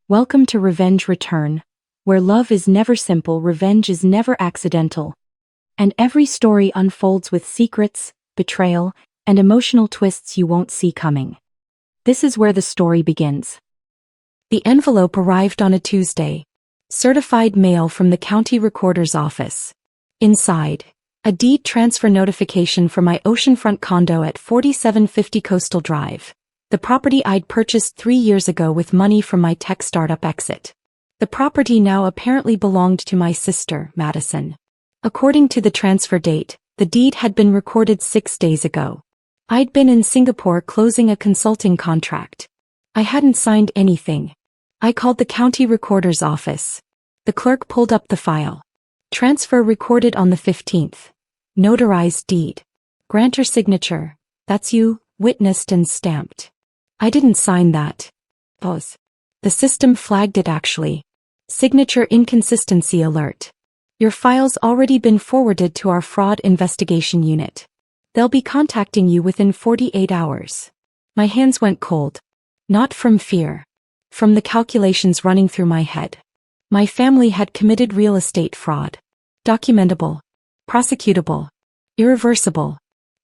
Welcome to Revenge Return, where love is never simple, revenge is never accidental, and every story unfolds with secrets, betrayal, and emotional twists you won't see coming. This is where the story begins. The envelope arrived on a Tuesday. Certified mail from the county recorder's office. Inside, a deed transfer notification for my oceanfront condo at 4750 Coastal Drive, the property I'd purchased 3 years ago with money from my tech startup exit. The property now apparently belonged to my sister, Madison. According to the transfer date, the deed had been recorded 6 days ago. I'd been in Singapore closing a consulting contract. I hadn't signed anything. I called the county recorder's office. The clerk pulled up the file. Transfer recorded on the 15th. Notarized deed. Grantor signature. That's you, witnessed and stamped. I didn't sign that. Pause. The system flagged it actually. Signature inconsistency alert. Your file's already been forwarded to our fraud investigation unit. They'll be contacting you within 48 hours. My hands went cold. Not from fear. From the calculations running through my head. My family had committed real estate fraud. Documentable. Prosecutable. Irreversible.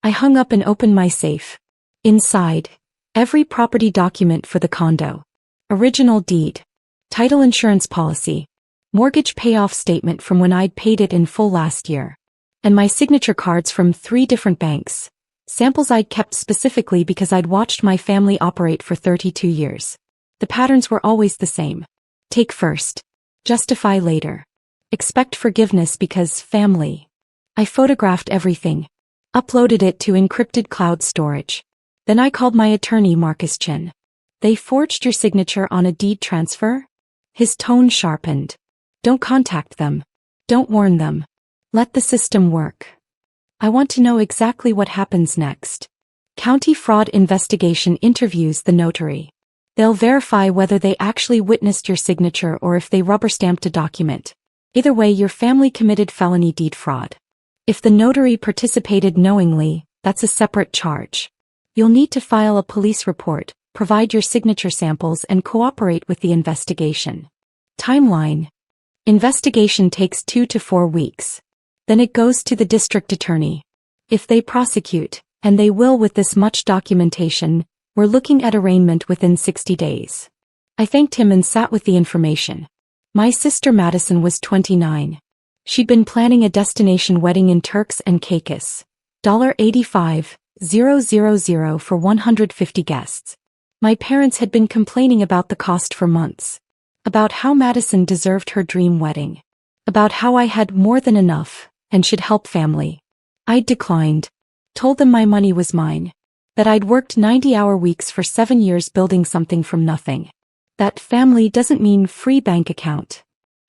I hung up and opened my safe. Inside, every property document for the condo. Original deed. Title insurance policy. Mortgage payoff statement from when I'd paid it in full last year. And my signature cards from 3 different banks. Samples I'd kept specifically because I'd watched my family operate for 32 years. The patterns were always the same. Take first. Justify later. Expect forgiveness because family. I photographed everything. Uploaded it to encrypted cloud storage. Then I called my attorney Marcus Chin. They forged your signature on a deed transfer? His tone sharpened. Don't contact them. Don't warn them. Let the system work. I want to know exactly what happens next. County fraud investigation interviews the notary. They'll verify whether they actually witnessed your signature or if they rubber-stamped a document. Either way, your family committed felony deed fraud. If the notary participated knowingly, that's a separate charge. You'll need to file a police report, provide your signature samples and cooperate with the investigation. Timeline. Investigation takes 2 to 4 weeks. Then it goes to the district attorney. If they prosecute, and they will with this much documentation, we're looking at arraignment within 60 days. I thanked him and sat with the information. My sister Madison was 29. She'd been planning a destination wedding in Turks and Caicos. $85,000 for 150 guests. My parents had been complaining about the cost for months. About how Madison deserved her dream wedding. About how I had more than enough, and should help family. I'd declined. Told them my money was mine. That I'd worked 90-hour weeks for 7 years building something from nothing. That family doesn't mean free bank account.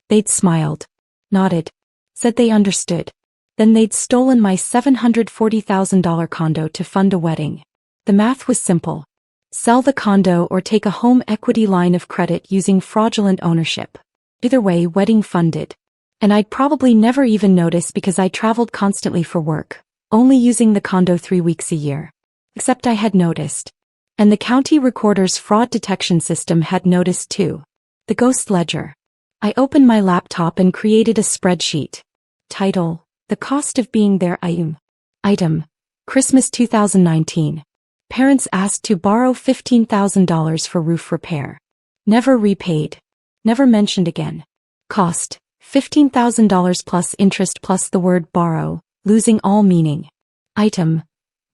They'd smiled. Nodded. Said they understood. Then they'd stolen my $740,000 condo to fund a wedding. The math was simple. Sell the condo or take a home equity line of credit using fraudulent ownership. Either way, wedding funded. And I'd probably never even notice because I traveled constantly for work, only using the condo 3 weeks a year. Except I had noticed. And the county recorder's fraud detection system had noticed too. The ghost ledger. I opened my laptop and created a spreadsheet. Title: The cost of being there. Item: Christmas 2019. Parents asked to borrow $15,000 for roof repair. Never repaid. Never mentioned again. Cost: $15,000 plus interest plus the word borrow, losing all meaning. Item: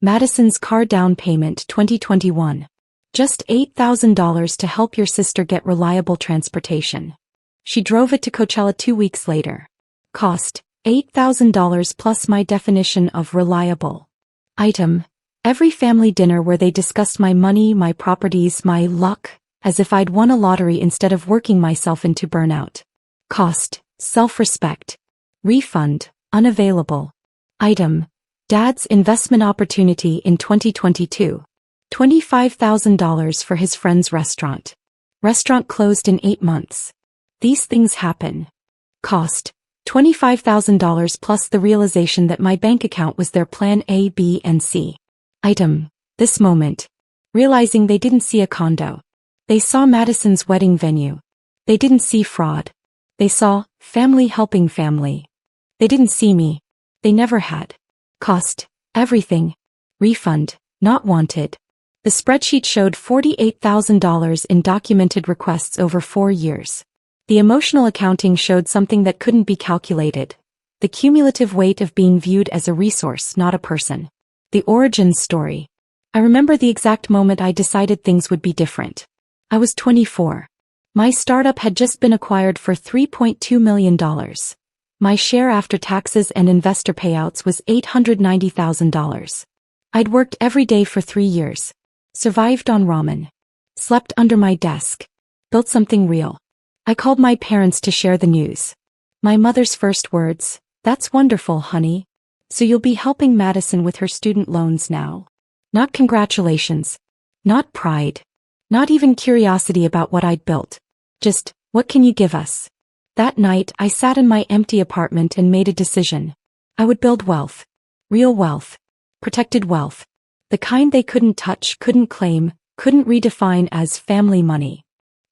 Madison's car down payment 2021. Just $8,000 to help your sister get reliable transportation. She drove it to Coachella 2 weeks later. Cost: $8,000 plus my definition of reliable. Item: Every family dinner where they discussed my money, my properties, my luck, as if I'd won a lottery instead of working myself into burnout. Cost: self-respect. Refund: unavailable. Item: Dad's investment opportunity in 2022. $25,000 for his friend's restaurant. Restaurant closed in 8 months. These things happen. Cost: $25,000 plus the realization that my bank account was their plan A, B, and C. Item: This moment. Realizing they didn't see a condo. They saw Madison's wedding venue. They didn't see fraud. They saw family helping family. They didn't see me. They never had. Cost, everything. Refund, not wanted. The spreadsheet showed $48,000 in documented requests over 4 years. The emotional accounting showed something that couldn't be calculated. The cumulative weight of being viewed as a resource, not a person. The origin story. I remember the exact moment I decided things would be different. I was 24. My startup had just been acquired for $3.2 million. My share after taxes and investor payouts was $890,000. I'd worked every day for 3 years. Survived on ramen. Slept under my desk. Built something real. I called my parents to share the news. My mother's first words, "That's wonderful, honey. So you'll be helping Madison with her student loans now." Not congratulations. Not pride. Not even curiosity about what I'd built. Just, "What can you give us?" That night I sat in my empty apartment and made a decision. I would build wealth. Real wealth. Protected wealth. The kind they couldn't touch, couldn't claim, couldn't redefine as family money.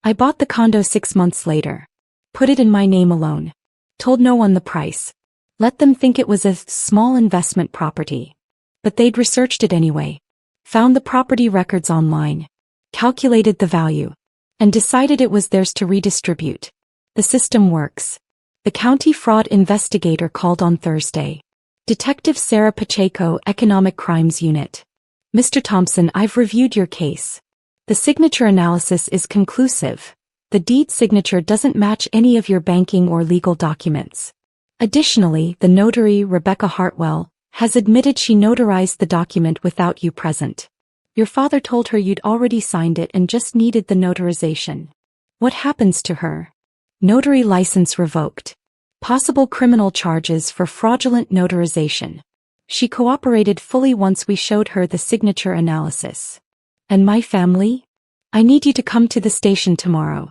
I bought the condo 6 months later. Put it in my name alone. Told no one the price. Let them think it was a small investment property. But they'd researched it anyway. Found the property records online. Calculated the value. And decided it was theirs to redistribute. The system works. The county fraud investigator called on Thursday. Detective Sarah Pacheco, Economic Crimes Unit. "Mr. Thompson, I've reviewed your case. The signature analysis is conclusive. The deed signature doesn't match any of your banking or legal documents. Additionally, the notary, Rebecca Hartwell, has admitted she notarized the document without you present. Your father told her you'd already signed it and just needed the notarization. What happens to her? Notary license revoked. Possible criminal charges for fraudulent notarization. She cooperated fully once we showed her the signature analysis. And my family? I need you to come to the station tomorrow.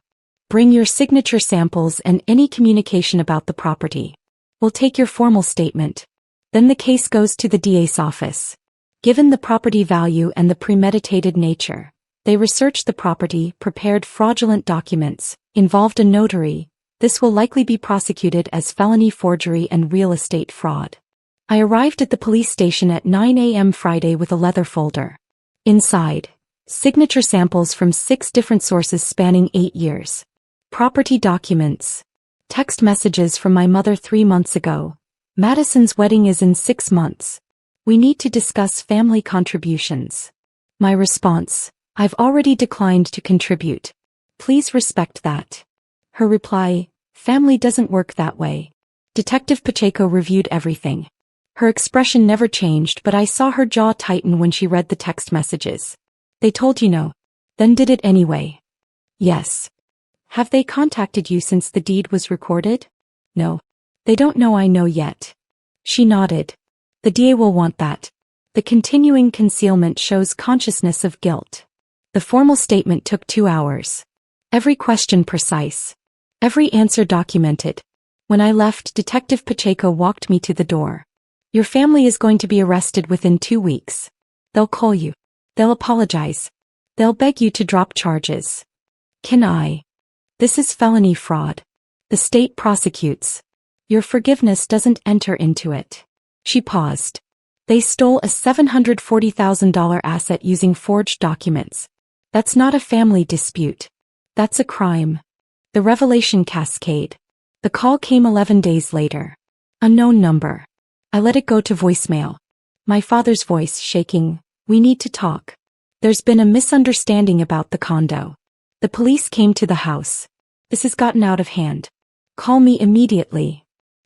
Bring your signature samples and any communication about the property. We'll take your formal statement. Then the case goes to the DA's office. Given the property value and the premeditated nature, they researched the property, prepared fraudulent documents, involved a notary. This will likely be prosecuted as felony forgery and real estate fraud. I arrived at the police station at 9 a.m. Friday with a leather folder. Inside, signature samples from 6 different sources spanning 8 years. Property documents. Text messages from my mother 3 months ago. Madison's wedding is in 6 months. We need to discuss family contributions. My response, I've already declined to contribute. Please respect that. Her reply, family doesn't work that way. Detective Pacheco reviewed everything. Her expression never changed, but I saw her jaw tighten when she read the text messages. They told you no. Then did it anyway. Yes. Have they contacted you since the deed was recorded? No. They don't know I know yet. She nodded. The DA will want that. The continuing concealment shows consciousness of guilt. The formal statement took 2 hours. Every question precise. Every answer documented. When I left, Detective Pacheco walked me to the door. Your family is going to be arrested within 2 weeks. They'll call you. They'll apologize. They'll beg you to drop charges. Can I? This is felony fraud. The state prosecutes. Your forgiveness doesn't enter into it. She paused. They stole a $740,000 asset using forged documents. That's not a family dispute. That's a crime. The revelation cascade. The call came 11 days later. Unknown number. I let it go to voicemail. My father's voice shaking. We need to talk. There's been a misunderstanding about the condo. The police came to the house. This has gotten out of hand. Call me immediately.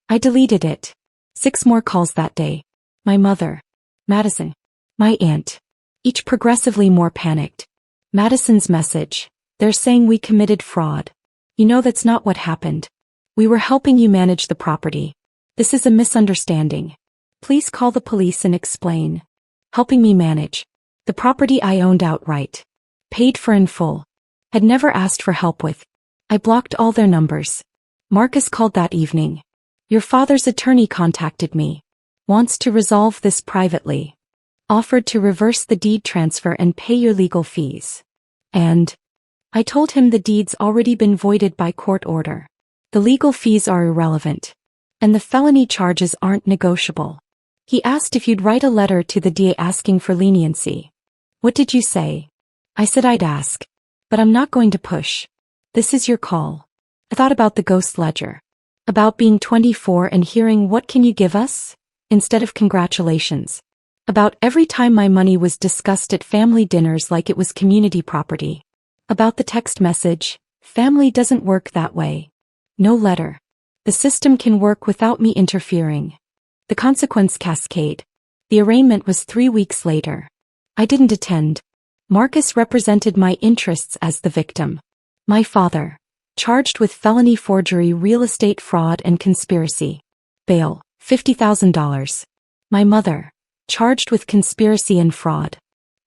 I deleted it. 6 more calls that day. My mother. Madison. My aunt. Each progressively more panicked. Madison's message. They're saying we committed fraud. You know that's not what happened. We were helping you manage the property. This is a misunderstanding. Please call the police and explain. Helping me manage. The property I owned outright. Paid for in full. Had never asked for help with. I blocked all their numbers. Marcus called that evening. Your father's attorney contacted me. Wants to resolve this privately. Offered to reverse the deed transfer and pay your legal fees. And I told him the deed's already been voided by court order. The legal fees are irrelevant. And the felony charges aren't negotiable. He asked if you'd write a letter to the DA asking for leniency. What did you say? I said I'd ask. But I'm not going to push. This is your call. I thought about the ghost ledger. About being 24 and hearing "what can you give us?" instead of congratulations. About every time my money was discussed at family dinners like it was community property. About the text message, "Family doesn't work that way." No letter. The system can work without me interfering. The consequence cascade. The arraignment was 3 weeks later. I didn't attend. Marcus represented my interests as the victim. My father, charged with felony forgery, real estate fraud, and conspiracy. Bail, $50,000. My mother, charged with conspiracy and fraud.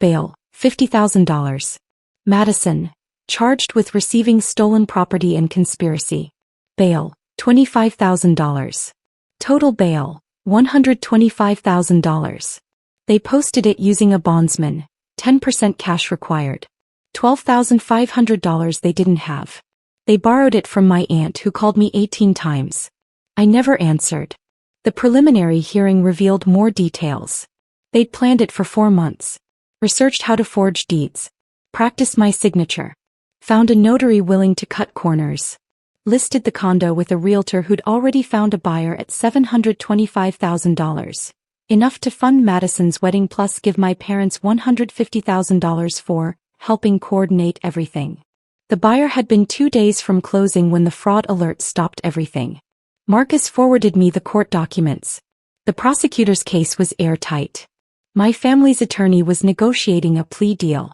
Bail, $50,000. Madison, charged with receiving stolen property and conspiracy. Bail, $25,000. Total bail, $125,000. They posted it using a bondsman, 10% cash required. $12,500 they didn't have. They borrowed it from my aunt who called me 18 times. I never answered. The preliminary hearing revealed more details. They'd planned it for 4 months. Researched how to forge deeds. Practiced my signature. Found a notary willing to cut corners. Listed the condo with a realtor who'd already found a buyer at $725,000. Enough to fund Madison's wedding plus give my parents $150,000 for helping coordinate everything. The buyer had been 2 days from closing when the fraud alert stopped everything. Marcus forwarded me the court documents. The prosecutor's case was airtight. My family's attorney was negotiating a plea deal.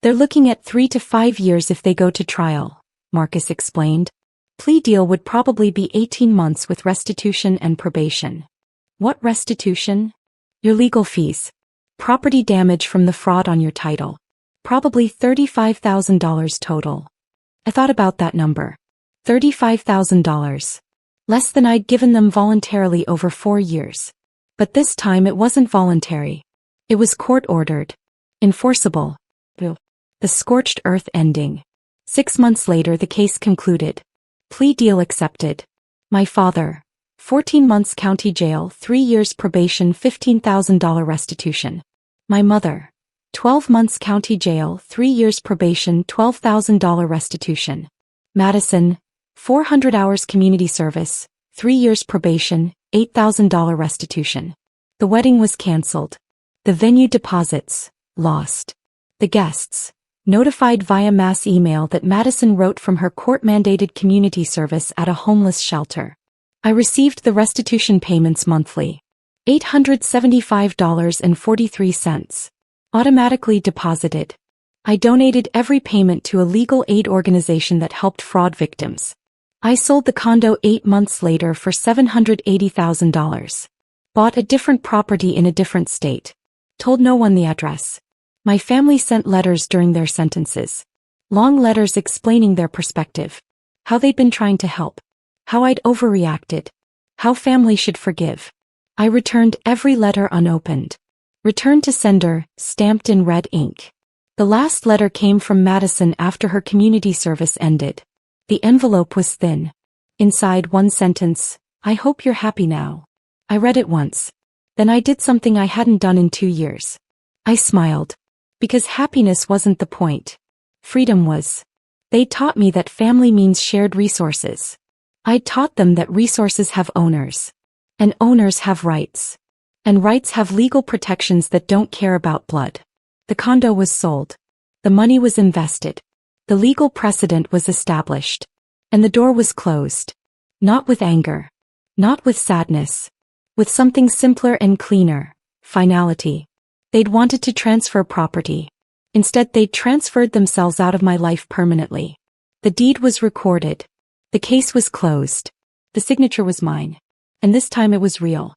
They're looking at 3 to 5 years if they go to trial, Marcus explained. Plea deal would probably be 18 months with restitution and probation. What restitution? Your legal fees. Property damage from the fraud on your title. Probably $35,000 total. I thought about that number. $35,000. Less than I'd given them voluntarily over 4 years. But this time it wasn't voluntary. It was court-ordered. Enforceable. The scorched earth ending. 6 months later the case concluded. Plea deal accepted. My father, 14 months county jail, 3 years probation, $15,000 restitution. My mother, 12 months county jail, 3 years probation, $12,000 restitution. Madison, 400 hours community service, 3 years probation, $8,000 restitution. The wedding was canceled. The venue deposits, lost. The guests, notified via mass email that Madison wrote from her court-mandated community service at a homeless shelter. I received the restitution payments monthly. $875.43. Automatically deposited. I donated every payment to a legal aid organization that helped fraud victims. I sold the condo 8 months later for $780,000. Bought a different property in a different state. Told no one the address. My family sent letters during their sentences. Long letters explaining their perspective. How they'd been trying to help. How I'd overreacted. How family should forgive. I returned every letter unopened. Returned to sender, stamped in red ink. The last letter came from Madison after her community service ended. The envelope was thin. Inside one sentence, "I hope you're happy now." I read it once. Then I did something I hadn't done in 2 years. I smiled. Because happiness wasn't the point. Freedom was. They taught me that family means shared resources. I taught them that resources have owners. And owners have rights. And rights have legal protections that don't care about blood. The condo was sold. The money was invested. The legal precedent was established. And the door was closed. Not with anger. Not with sadness. With something simpler and cleaner. Finality. They'd wanted to transfer property. Instead they'd transferred themselves out of my life permanently. The deed was recorded. The case was closed. The signature was mine. And this time it was real.